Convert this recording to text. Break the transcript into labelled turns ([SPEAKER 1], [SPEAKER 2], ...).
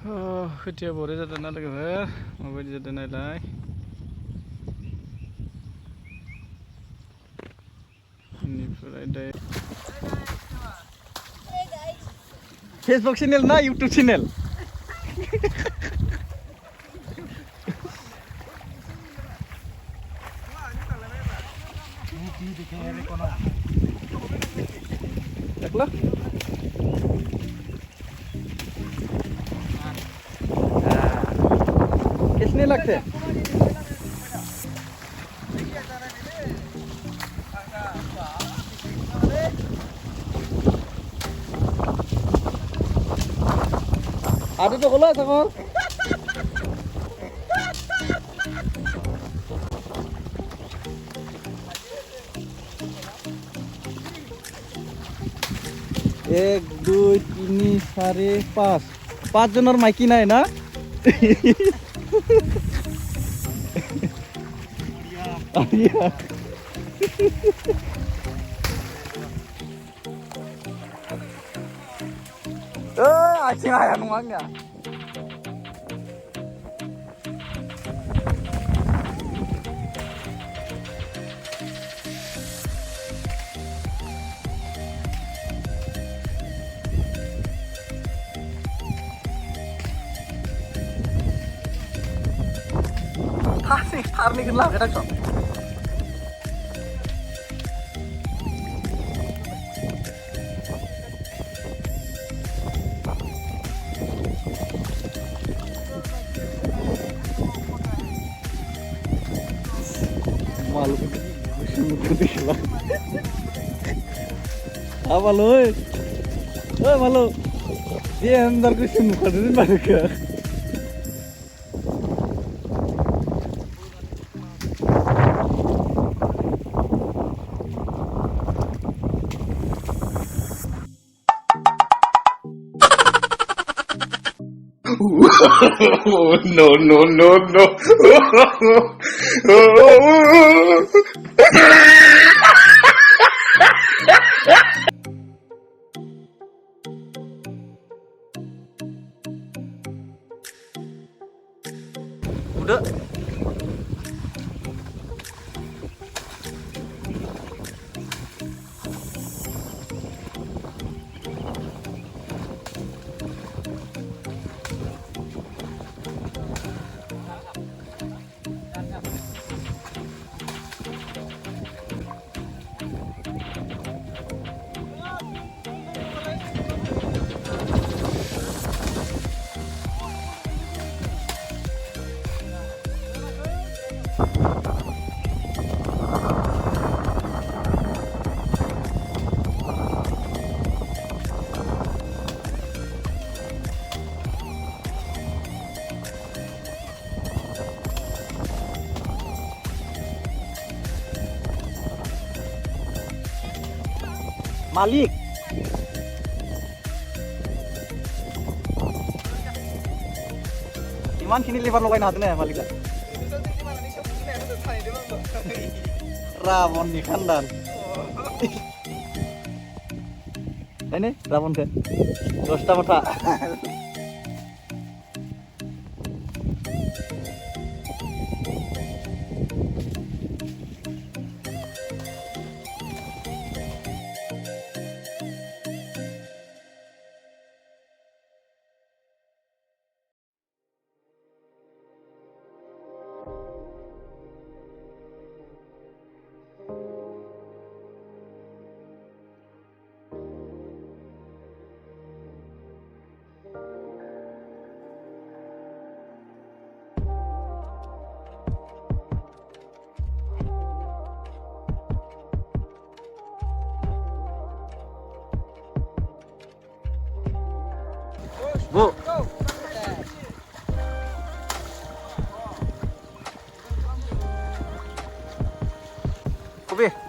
[SPEAKER 1] खोथिया बरे जादों ना लोगोफोर माबायदि जादों नायलाय बेनिफ्राय दायो फेसबुक चेनेल ना इउटुब चेनेल देखला किसने लगते ada tuh kalau sama एक दो तीन सारे पाँच जनर माइकी ना है ना iya acing ayam uangnya Tar nih kenal kadang kok. Malu putih lah. Apa lo? Malu. Dia antar ke sini kadang balik ke.
[SPEAKER 2] No, no, no, no.
[SPEAKER 1] Udah. Malik. Iman sini liver lo kain hatnya Malik. Ramon nih kandan. Ini Ramon kan. Terus mata. Bu. Kopi.